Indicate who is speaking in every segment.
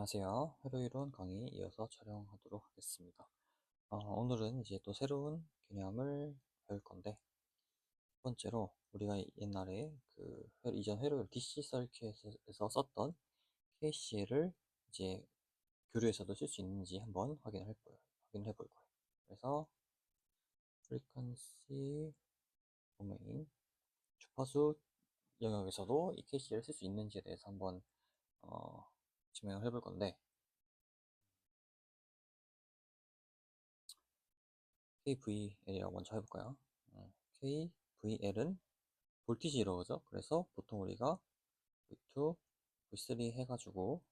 Speaker 1: 안녕하세요. 회로이론 강의 이어서 촬영하도록 하겠습니다. 오늘은 이제 또 새로운 개념을 배울 건데, 첫 번째로 우리가 옛날에 이전 회로율 DC 서큐트에서 썼던 KCL을 이제 교류에서도 쓸 수 있는지 한번 확인해 볼 거예요. 그래서 프리퀀시 도메인 주파수 영역에서도 이 KCL을 쓸 수 있는지에 대해서 한번 증명을 해볼 건데, KVL이라고 먼저 해볼까요? KVL은 볼티지로 그죠? 그래서 보통 우리가 V2, V3 해가지고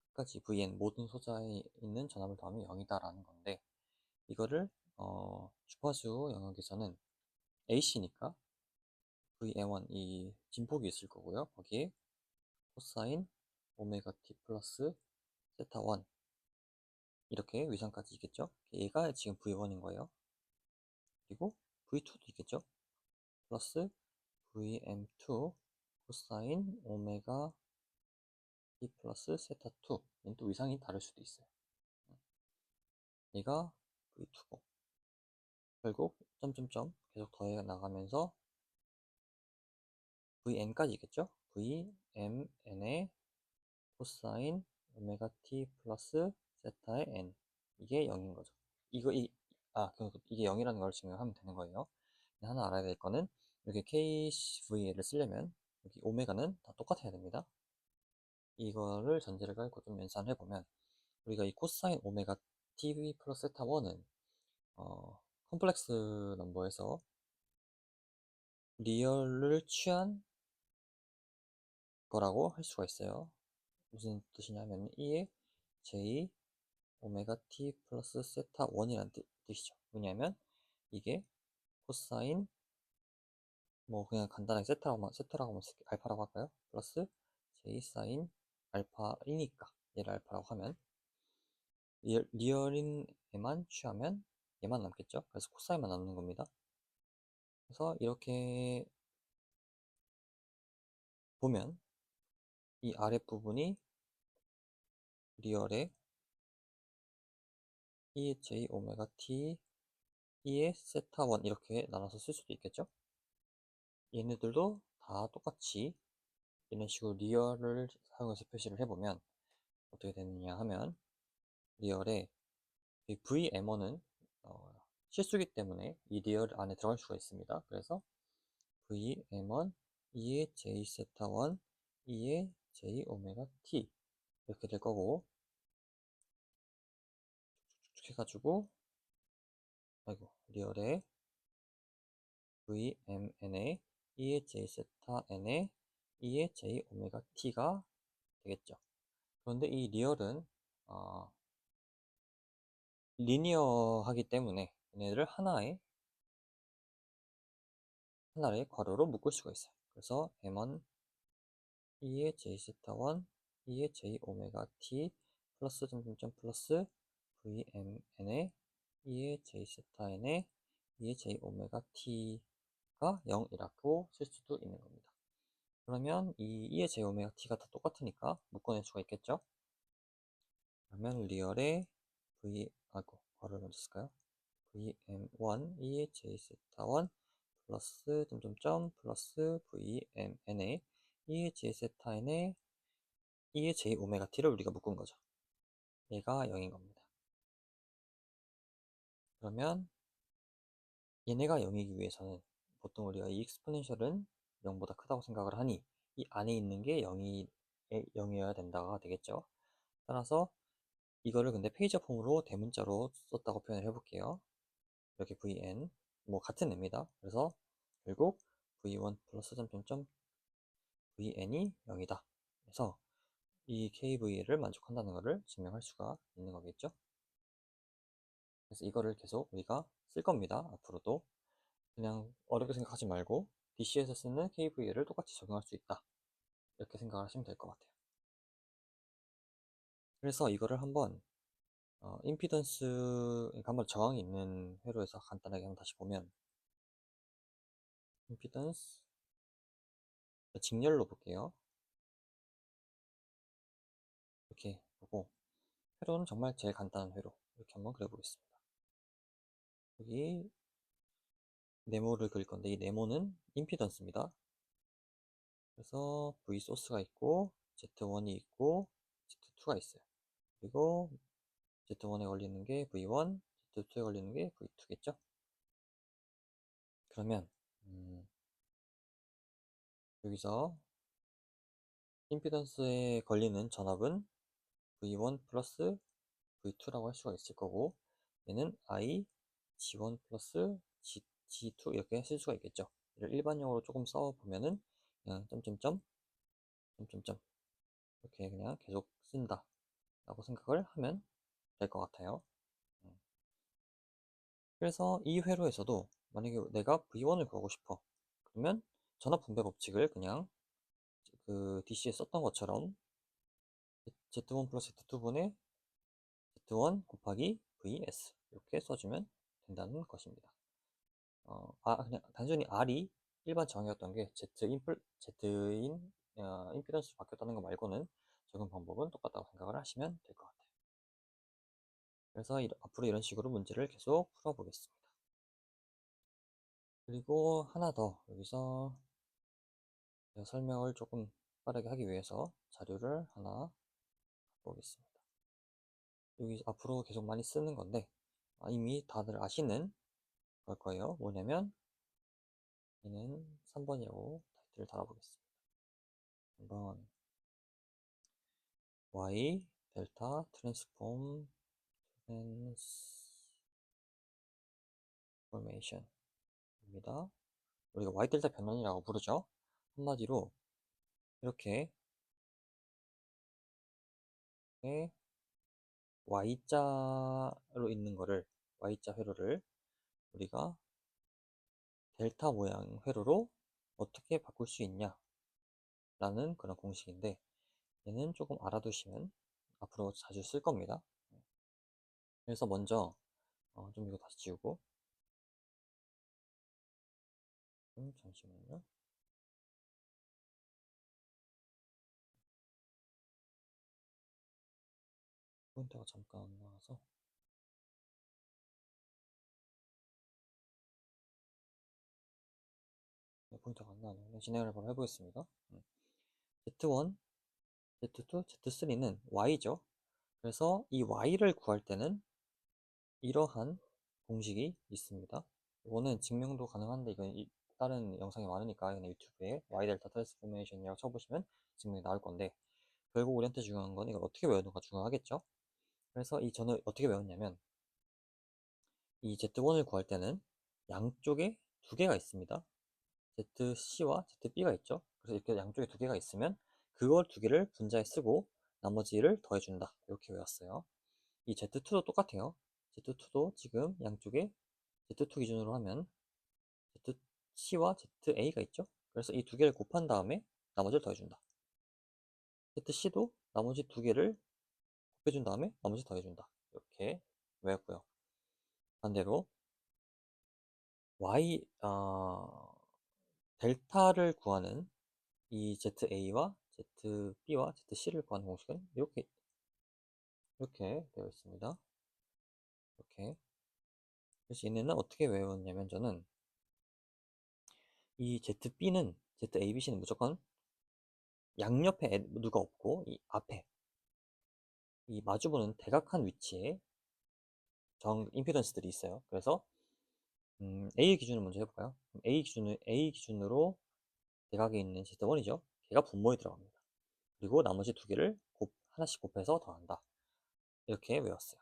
Speaker 1: 끝까지 VN 모든 소자에 있는 전압을 더하면 0이다라는 건데, 이거를 주파수 영역에서는 AC니까 VN1 이 진폭이 있을 거고요. 거기에 코사인 오메가 T 플러스 세타 1 이렇게 위상까지 있겠죠? 얘가 지금 V1인 거예요. 그리고 V2도 있겠죠? 플러스 VM2 코사인 오메가 T 플러스 세타 2. 얘는 또 위상이 다를 수도 있어요. 얘가 V2고 결국 점점점 계속 더해 나가면서 VN까지 있겠죠? VMN의 코사인 오메가 T 플러스 세타의 N. 이게 0인 거죠. 이게 0이라는 걸 증명하면 되는 거예요. 하나 알아야 될 거는 이렇게 KVL을 쓰려면 여기 오메가는 다 똑같아야 됩니다. 이거를 전제를 깔고 좀 연산을 해보면 우리가 이 코사인 오메가 TV 플러스 세타 1은 컴플렉스 넘버에서 리얼을 취한 거라고 할 수가 있어요. 무슨 뜻이냐면 2의 J 오메가 T 플러스 세타 1이라는 뜻이죠. 왜냐하면 이게 코사인 뭐 그냥 간단하게 세타라고 하면 알파라고 할까요? 플러스 J 사인 알파이니까 얘를 알파라고 하면 리얼인 애만 취하면 얘만 남겠죠. 그래서 코사인만 남는 겁니다. 그래서 이렇게 보면 이 아랫부분이 리얼의 E의 J 오메가 T E의 세타 1 이렇게 나눠서 쓸 수도 있겠죠. 얘네들도 다 똑같이 이런 식으로 리얼을 사용해서 표시를 해보면 어떻게 되느냐 하면 리얼의 VM1은 실수기 때문에 이 리얼 안에 들어갈 수가 있습니다. 그래서 VM1 2의 J 세타 1 2의 J 오메가 T 이렇게 될 거고 쭉 해가지고 리얼의 VMN의 2의 J 세타 N의 2의 J 오메가 T가 되겠죠. 그런데 이 리얼은 리니어하기 때문에 얘네들을 하나의 괄호로 묶을 수가 있어요. 그래서 M1 2의 J 세타 1 2의 J 오메가 T 플러스 점점점 플러스 VMN의 2의 J 세타 N의 2의 J 오메가 T가 0이라고 쓸 수도 있는 겁니다. 그러면 이 2의 J 오메가 T가 다 똑같으니까 묶어낼 수가 있겠죠? 그러면 리얼의 괄호를 먼저 쓸까요? VM1 2의 J 세타 1 플러스 점점점 플러스 VMN의 2의 J 세타 N의 2의 J 오메가 T를 우리가 묶은 거죠. 얘가 0인 겁니다. 그러면 얘네가 0이기 위해서는 보통 우리가 이 익스포넨셜은 0보다 크다고 생각을 하니 이 안에 있는 게 0이어야 된다가 되겠죠. 따라서 이거를 근데 페이저 폼으로 대문자로 썼다고 표현을 해볼게요. 이렇게 VN 뭐 같은 애입니다. 그래서 결국 V1 플러스 점점점 VN이 0이다. 그래서 이 KV를 만족한다는 것을 증명할 수가 있는 거겠죠. 그래서 이거를 계속 우리가 쓸 겁니다. 앞으로도 그냥 어렵게 생각하지 말고 DC에서 쓰는 KV를 똑같이 적용할 수 있다. 이렇게 생각하시면 될 것 같아요. 그래서 이거를 한번 임피던스 그러니까 한번 저항이 있는 회로에서 간단하게 한번 다시 보면 임피던스 직렬로 볼게요. 이렇게 그리고 회로는 정말 제일 간단한 회로. 이렇게 한번 그려보겠습니다. 여기 네모를 그릴 건데 이 네모는 임피던스입니다. 그래서 V 소스가 있고 Z1이 있고 Z2가 있어요. 그리고 Z1에 걸리는 게 V1, Z2에 걸리는 게 V2겠죠? 그러면 여기서 임피던스에 걸리는 전압은 V1 플러스 V2라고 할 수가 있을 거고 얘는 I G1 플러스 G2 이렇게 쓸 수가 있겠죠. 이를 일반용어로 조금 써보면은 그냥 점점점 점점점 이렇게 그냥 계속 쓴다 라고 생각을 하면 될 것 같아요. 그래서 이 회로에서도 만약에 내가 V1을 구하고 싶어 그러면 전압 분배 법칙을 그냥 그 DC에 썼던 것처럼 Z1 플러스 Z2분의 Z1 곱하기 VS 이렇게 써주면 된다는 것입니다. 그냥 단순히 R이 일반 정의였던 게 Z인 임피던스 바뀌었다는 거 말고는 적용 방법은 똑같다고 생각을 하시면 될 것 같아요. 그래서 앞으로 이런 식으로 문제를 계속 풀어보겠습니다. 그리고 하나 더 여기서 제가 설명을 조금 빠르게 하기 위해서 자료를 하나 보겠습니다. 여기 앞으로 계속 많이 쓰는 건데 이미 다들 아시는 걸 거예요. 뭐냐면 얘는 3번이라고 타이틀을 달아보겠습니다. 한번 y 델타 트랜스포메이션입니다. 우리가 y 델타 변환이라고 부르죠. 한마디로 이렇게 y자로 있는 거를 y자 회로를 우리가 델타 모양 회로로 어떻게 바꿀 수 있냐 라는 그런 공식인데 얘는 조금 알아두시면 앞으로 자주 쓸 겁니다. 그래서 먼저 좀 이거 다시 지우고 잠시만요. 포인트가 잠깐 안 나와서 포인트가 안 나오네요. 진행을 바로 해보겠습니다. Z1, Z2, Z3는 Y죠. 그래서 이 Y를 구할 때는 이러한 공식이 있습니다. 이거는 증명도 가능한데 이건 다른 영상이 많으니까 그냥 유튜브에 Y 델타 트랜스포메이션이라고 쳐보시면 증명이 나올 건데 결국 우리한테 중요한 건 이걸 어떻게 외우는가 중요하겠죠. 그래서 저는 어떻게 외웠냐면 이 Z1을 구할 때는 양쪽에 두 개가 있습니다. ZC와 ZB가 있죠. 그래서 이렇게 양쪽에 두 개가 있으면 그걸 두 개를 분자에 쓰고 나머지를 더해준다. 이렇게 외웠어요. 이 Z2도 똑같아요. Z2도 지금 양쪽에 Z2 기준으로 하면 ZC와 ZA가 있죠. 그래서 이 두 개를 곱한 다음에 나머지를 더해준다. ZC도 나머지 두 개를 곱해준 다음에 나머지 더해준다. 이렇게 외웠고요. 반대로 델타를 구하는 이 ZA와 ZB와 ZC를 구하는 공식은 이렇게 되어 있습니다. 이렇게. 그래서 얘네는 어떻게 외웠냐면 저는 이 ZB는 ZABC는 무조건 양옆에 누가 없고 이 앞에 이 마주보는 대각한 위치에 임피던스들이 있어요. 그래서 A 기준을 먼저 해볼까요? A 기준으로 대각에 있는 Z1이죠. 걔가 분모에 들어갑니다. 그리고 나머지 두 개를 하나씩 곱해서 더한다. 이렇게 외웠어요.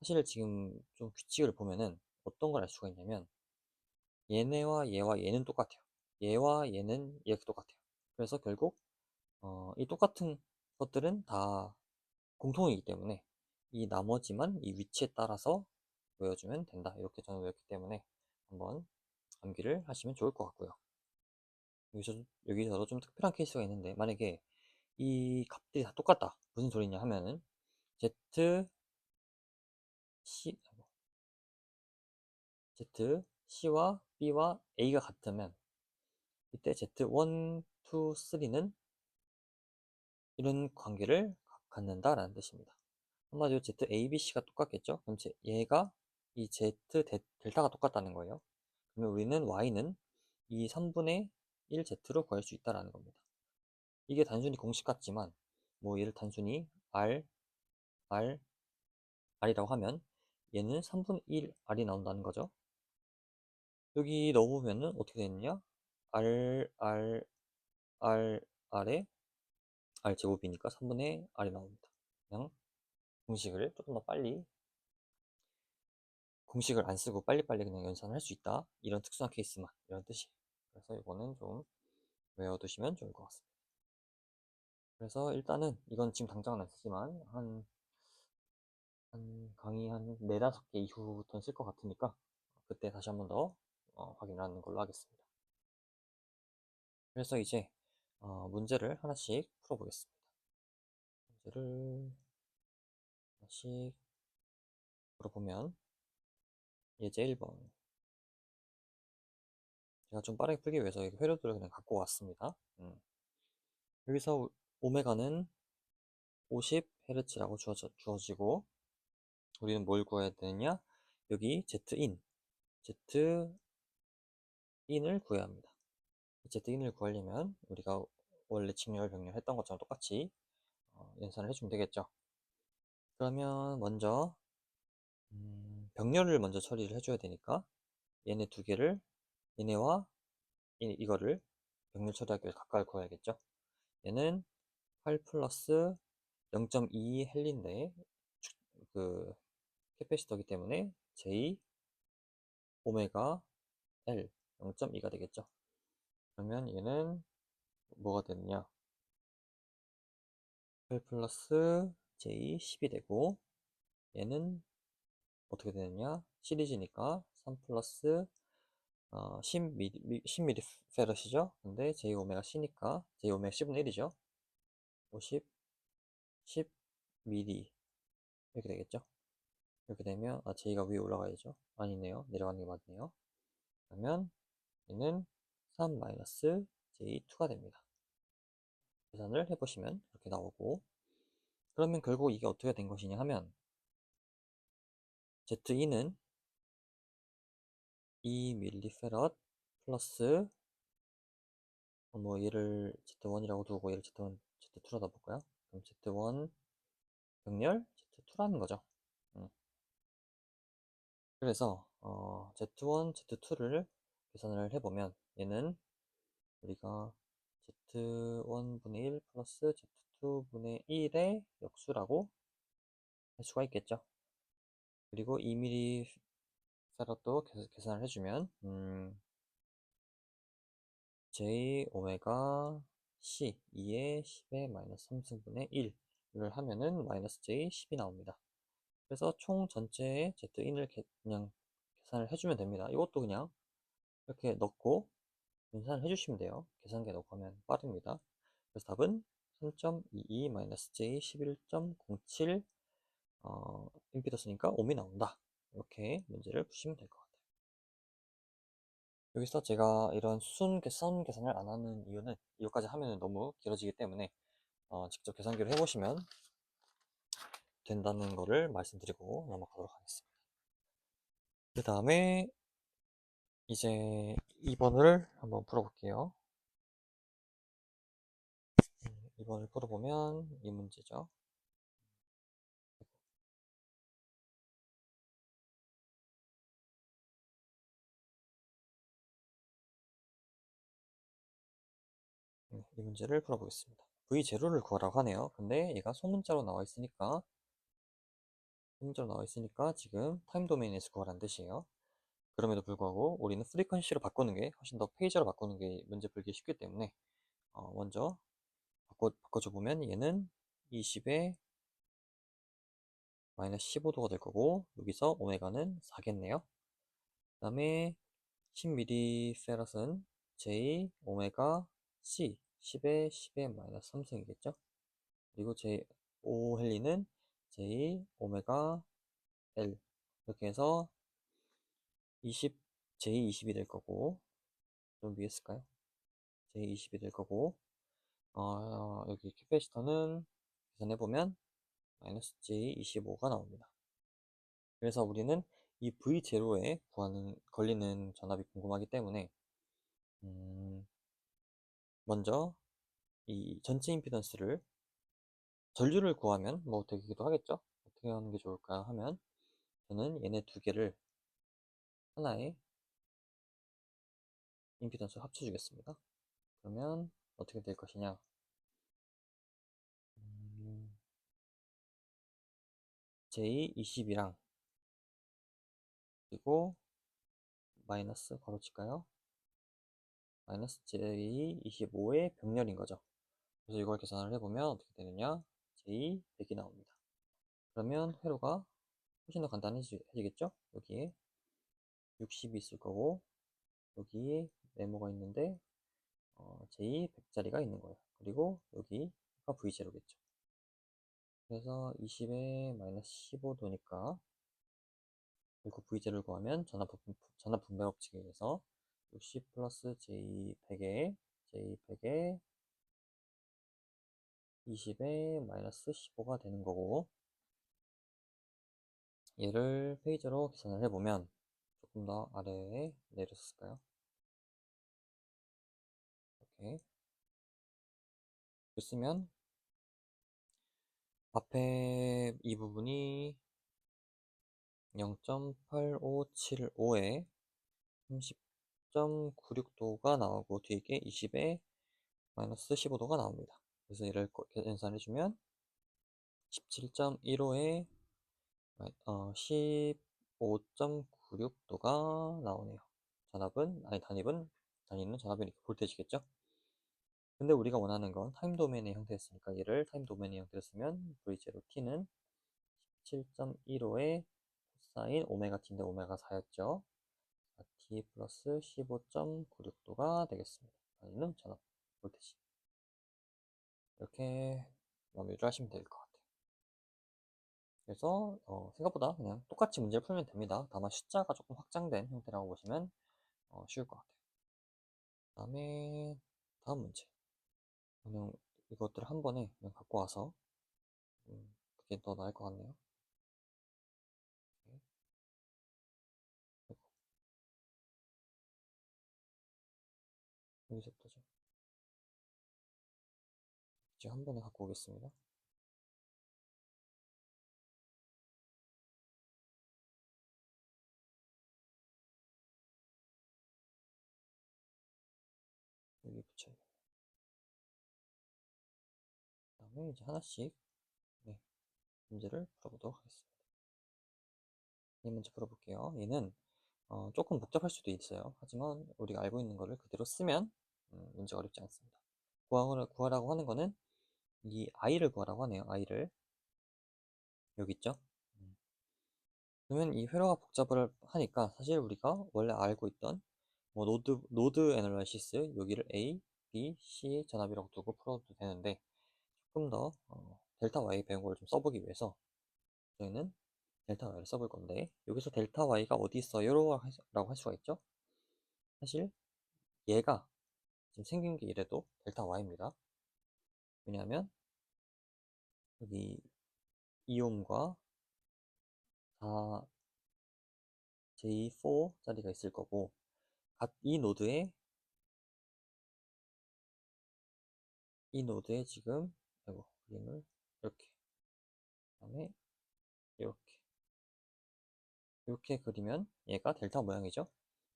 Speaker 1: 사실 지금 좀 규칙을 보면은 어떤 걸 알 수가 있냐면 얘네와 얘와 얘는 똑같아요. 얘와 얘는 이렇게 똑같아요. 그래서 결국 이 똑같은 것들은 다 공통이기 때문에 이 나머지만 이 위치에 따라서 외워주면 된다. 이렇게 저는 외웠기 때문에 한번 암기를 하시면 좋을 것 같고요. 여기서도 좀 특별한 케이스가 있는데 만약에 이 값들이 다 똑같다. 무슨 소리냐 하면은 Z, C, Z, C와 B와 A가 같으면 이때 Z1, 2, 3는 이런 관계를 갖는다 라는 뜻입니다. 한마디로 Z ABC가 똑같겠죠? 그럼 얘가 이 Z 델타가 똑같다는 거예요. 그러면 우리는 Y는 이 3분의 1Z로 구할 수 있다라는 겁니다. 이게 단순히 공식 같지만, 뭐 얘를 단순히 R이라고 하면 얘는 3분의 1 R이 나온다는 거죠. 여기 넣어보면은 어떻게 되느냐? R에 R제곱이니까 3분의 R이 나옵니다. 그냥 공식을 조금 더 빨리, 공식을 안 쓰고 빨리빨리 그냥 연산을 할 수 있다. 이런 특수한 케이스만, 이런 뜻이에요. 그래서 이거는 좀 외워두시면 좋을 것 같습니다. 그래서 일단은 이건 지금 당장은 안 쓰지만 한 강의 한 4~5개 이후부터는 쓸 것 같으니까 그때 다시 한번 더 확인하는 걸로 하겠습니다. 그래서 이제 문제를 하나씩 풀어보겠습니다. 문제를 하나씩 풀어보면 예제 1번, 제가 좀 빠르게 풀기 위해서 회로들을 그냥 갖고 왔습니다. 여기서 오메가는 50Hz라고 주어지고 우리는 뭘 구해야 되느냐? 여기 Z인을 구해야 합니다. Z인을 구하려면 우리가 원래 직렬, 병렬 했던 것처럼 똑같이 연산을 해주면 되겠죠. 그러면 먼저 병렬을 먼저 처리를 해줘야 되니까 얘네 두 개를, 얘네와 이거를 병렬 처리하기 위해서 각각을 구해야겠죠. 얘는 8 플러스 0.2 헬린데 그 캐패시터기 때문에 J 오메가 L 0.2가 되겠죠. 그러면 얘는 뭐가 되느냐? 8 플러스 J 10이 되고, 얘는 어떻게 되느냐? 시리즈니까 3 플러스 10mF이죠. 근데 J 오메가 C니까 J 오메가 C분의 1이죠. 50, 10mm 이렇게 되겠죠. 이렇게 되면 J가 위에 올라가야죠. 아니네요. 내려가는 게 맞네요. 그러면 얘는 3-J2가 됩니다. 계산을 해보시면 이렇게 나오고, 그러면 결국 이게 어떻게 된 것이냐 하면 Z2는 2mF 플러스 뭐 얘를 Z1이라고 두고 얘를 Z2라고 볼까요? 그럼 Z1 병렬 Z2라는 거죠. 그래서 Z1, Z2를 계산을 해보면 얘는 우리가 Z1분의 1 플러스 Z2분의 1의 역수라고 할 수가 있겠죠. 그리고 2mF도 계산을 해주면 J 오메가 C 2의 10의 마이너스 3승분의 1을 하면은 마이너스 J 10이 나옵니다. 그래서 총 전체의 Z인을 그냥 계산을 해주면 됩니다. 이것도 그냥 이렇게 넣고 계산을 해주시면 돼요. 계산기에 넣고 하면 빠릅니다. 그래서 답은 3.22-J11.07 임피더스니까 옴이 나온다. 이렇게 문제를 푸시면 될 것 같아요. 여기서 제가 이런 선 계산을 안 하는 이유는 이것까지 하면 너무 길어지기 때문에 직접 계산기로 해보시면 된다는 거를 말씀드리고 넘어가도록 하겠습니다. 그 다음에 이제 2번을 한번 풀어볼게요. 2번을 풀어보면 이 문제죠. 이 문제를 풀어보겠습니다. V0를 구하라고 하네요. 근데 얘가 소문자로 나와 있으니까 지금 타임 도메인에서 구하라는 뜻이에요. 그럼에도 불구하고 우리는 프리퀀시로 바꾸는 게 훨씬 더 페이저로 바꾸는 게 문제 풀기 쉽기 때문에 먼저 바꿔줘 보면 얘는 20에 마이너스 15도가 될 거고 여기서 오메가는 4겠네요. 그 다음에 10mF은 J 오메가 C 10에 10의 마이너스 3승이겠죠. 그리고 J 5헬리는 J 오메가 L 이렇게 해서 20 J20이 될 거고, 좀 위에 쓸까요? J20이 될 거고 여기 캐패시터는 계산해보면 마이너스 J25가 나옵니다. 그래서 우리는 이 V0에 걸리는 전압이 궁금하기 때문에 먼저 이 전체 임피던스를 전류를 구하면 뭐 되기도 하겠죠. 어떻게 하는 게 좋을까 하면 저는 얘네 두 개를 하나의 임피던스를 합쳐주겠습니다. 그러면 어떻게 될 것이냐? J20이랑 그리고 마이너스 괄호칠까요? 마이너스 J25의 병렬인 거죠. 그래서 이걸 계산을 해보면 어떻게 되느냐? J100이 나옵니다. 그러면 회로가 훨씬 더 간단해지겠죠? 여기에 60이 있을 거고 여기에 네모가 있는데 J100짜리가 있는 거예요. 그리고 여기가 V0겠죠. 그래서 20에 마이너스 15도니까 그리고 V0를 구하면 전압 분배 법칙에 의해서 60 플러스 J100에 20에 마이너스 15가 되는 거고 얘를 페이저로 계산을 해보면 조금 더 아래에 내렸을까요? 이렇게 쓰면 앞에 이 부분이 0.8575에 30.96도가 나오고 뒤에 게 20에 마이너스 15도가 나옵니다. 그래서 얘를 계산해주면 17.15에 15.96도가 나오네요. 단위는 전압은 이렇게 볼테이지겠죠? 근데 우리가 원하는 건 타임 도메인의 형태였으니까 얘를 타임 도메인의 형태로 쓰면 V0t는 17.15에 코사인 오메가 t인데 오메가 4였죠. t 플러스 15.96도가 되겠습니다. 단위는 전압 볼테이지. 이렇게 마무리를 하시면 될 것 같아요. 그래서 생각보다 그냥 똑같이 문제를 풀면 됩니다. 다만 숫자가 조금 확장된 형태라고 보시면 쉬울 것 같아요. 다음에 다음 문제. 그냥 이것들을 한 번에 그냥 갖고 와서 그게 더 나을 것 같네요. 여기서부터죠. 이제 한 번에 갖고 오겠습니다. 여기 붙여야겠네요. 그 다음에 이제 하나씩 네, 문제를 풀어보도록 하겠습니다. 이 문제 풀어볼게요. 얘는 조금 복잡할 수도 있어요. 하지만 우리가 알고 있는 거를 그대로 쓰면 문제가 어렵지 않습니다. 구하라고 하는 거는 이 i를 구하라고 하네요. i를 여기 있죠. 그러면 이 회로가 복잡을 하니까 사실 우리가 원래 알고 있던 뭐 노드 애널라이시스 여기를 A, B, C 전압이라고 두고 풀어도 되는데 조금 더 델타 Y 배운 걸 좀 써보기 위해서 저희는 델타 Y를 써볼 건데 여기서 델타 Y가 어디 있어요? 라고 할 수가 있죠. 사실 얘가 지금 생긴 게 이래도 델타 Y입니다. 왜냐하면 여기 2옴과 4J4짜리가 있을 거고 이 노드에 지금 아이고 그림을 이렇게 그다음에 이렇게 그리면 얘가 델타 모양이죠.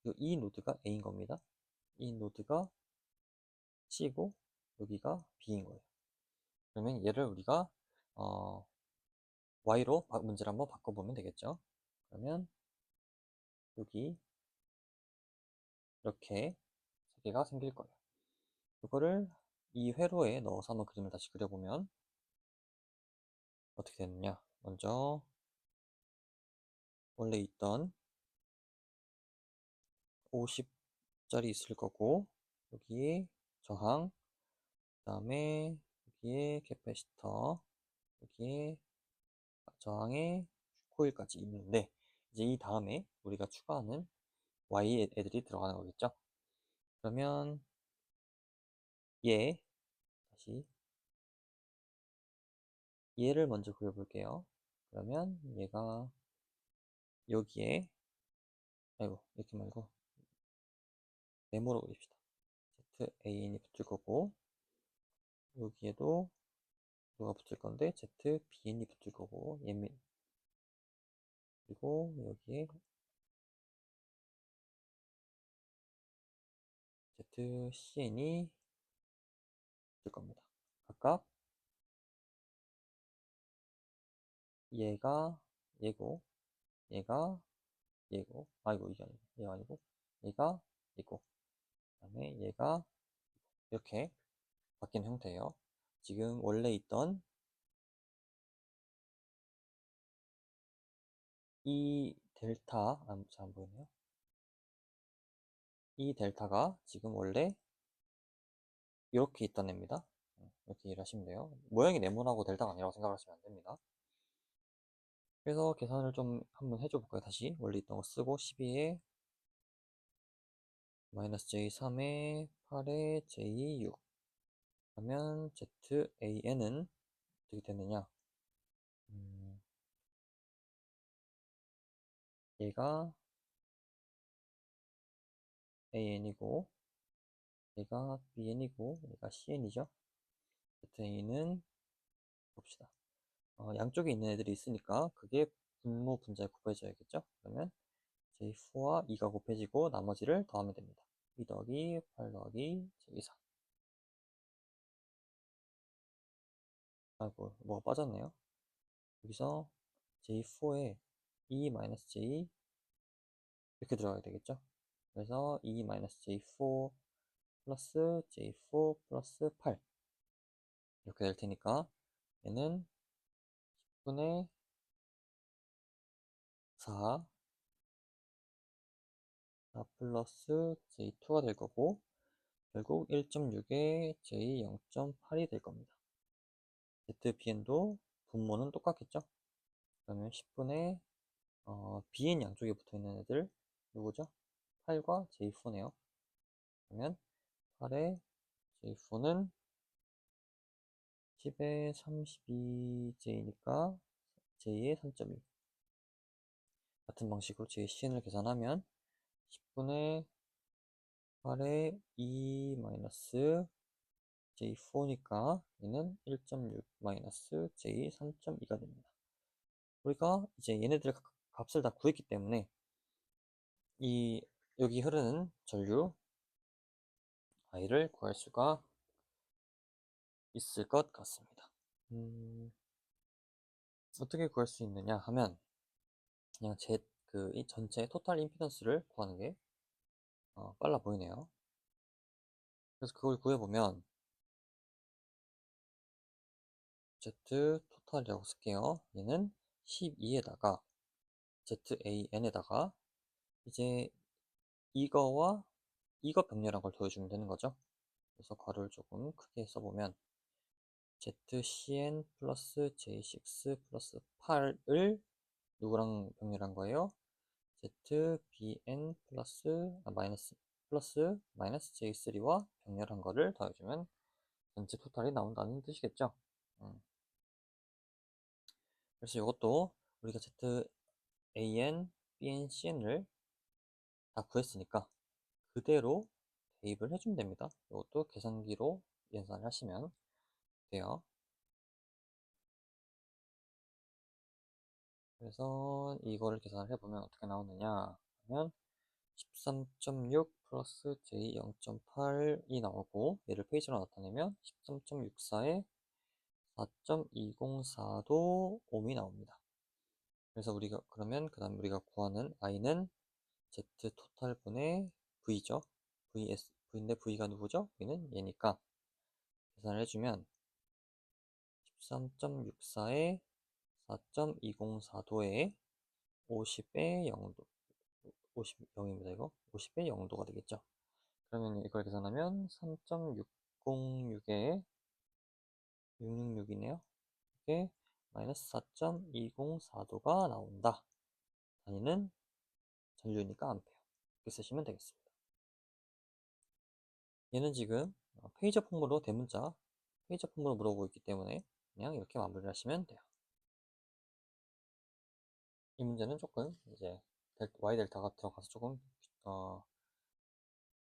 Speaker 1: 그리고 이 노드가 A인 겁니다. 이 노드가 C고 여기가 B인 거예요. 그러면 얘를 우리가 Y로 문제를 한번 바꿔보면 되겠죠. 그러면 여기 이렇게 세 개가 생길 거예요. 이거를 이 회로에 넣어서 한번 그림을 다시 그려보면 어떻게 되느냐. 먼저 원래 있던 50짜리 있을 거고 여기에 저항, 그 다음에 여기에 캐패시터, 여기에 저항에 코일까지 있는데 이제 이 다음에 우리가 추가하는 Y 애들이 들어가는 거겠죠. 그러면 얘 다시 얘를 먼저 그려볼게요. 그러면 얘가 여기에, 아이고, 이렇게 말고 네모로 그립시다. ZAN이 붙을 거고, 여기에도 누가 붙을 건데, ZBN이 붙을 거고, 그리고 여기에 ZCN이 붙을 겁니다. 각각 얘가 얘고, 얘가 얘고, 아이고, 이게 아니고, 얘가 아니고, 얘가 얘고, 그 다음에 얘가 이렇게 바뀐 형태예요. 지금 원래 있던 이 델타, 잘 안 보이네요. 이 델타가 지금 원래 이렇게 있던 애입니다. 이렇게 일하시면 돼요. 모양이 네모나고 델타가 아니라고 생각하시면 안 됩니다. 그래서 계산을 좀 한번 해줘 볼까요? 다시 원래 있던 거 쓰고 12에 마이너스 J3에 8에 J6 그러면 ZAN은 어떻게 되느냐? 얘가 AN이고 얘가 BN이고 얘가 CN이죠. ZA는 봅시다. 양쪽에 있는 애들이 있으니까 그게 분모 분자에 곱해져야겠죠? 그러면 J4와 2가 곱해지고 나머지를 더하면 됩니다. 2 더하기 8 더하기 J4. 아이고, 뭐가 빠졌네요. 여기서 J4에 2-J 이렇게 들어가야 되겠죠? 그래서 2-J4 플러스 J4 플러스 8 이렇게 될 테니까 얘는 10분의 4 플러스 J2가 될 거고 결국 1.6에 J 0.8이 될 겁니다. ZBN도 분모는 똑같겠죠? 그러면 10분의 BN 양쪽에 붙어 있는 애들 누구죠? 8과 J4네요. 그러면 8의 J4는 10에 32J니까 J의 3.2 같은 방식으로 JCN을 계산하면 10분의 8의 2 마이너스 J4니까 얘는 1.6 마이너스 J 3.2가 됩니다. 우리가 이제 얘네들 값을 다 구했기 때문에 여기 흐르는 전류 I를 구할 수가 있을 것 같습니다. 어떻게 구할 수 있느냐 하면 그냥 이 전체 토탈 임피던스를 구하는 게 빨라 보이네요. 그래서 그걸 구해보면 Z 토탈이라고 쓸게요. 얘는 12에다가 ZAN에다가 이제 이거 병렬한 걸 더해주면 되는 거죠. 그래서 괄호를 조금 크게 써보면 ZCN 플러스 J6 플러스 8을 누구랑 병렬한 거예요? ZBN 플러스 마이너스 J3와 병렬한 거를 더해주면 전체 토탈이 나온다는 뜻이겠죠. 그래서 이것도 우리가 ZAN, BN, CN을 다 구했으니까 그대로 대입을 해주면 됩니다. 이것도 계산기로 계산을 하시면 돼요. 그래서 이거를 계산을 해보면 어떻게 나오느냐 하면 13.6 플러스 J 0.8이 나오고 얘를 페이지로 나타내면 13.64에 4.204도 옴이 나옵니다. 그래서 우리가 그러면 그 다음 우리가 구하는 I는 Z 토탈 분의 V죠. V인데 V가 누구죠? V는 얘니까 계산을 해주면 13.64에 4.204도에 50의 0도 50입니다 이거 50의 0도가 되겠죠. 그러면 이걸 계산하면 3.606에 666이네요. 이게 마이너스 4.204도가 나온다. 단위는 전류니까 암페어. 이렇게 쓰시면 되겠습니다. 얘는 지금 페이저 폼으로 대문자 페이저 폼으로 물어보고 있기 때문에 그냥 이렇게 마무리를 하시면 돼요. 이 문제는 조금 이제 y 델타가 들어가서 조금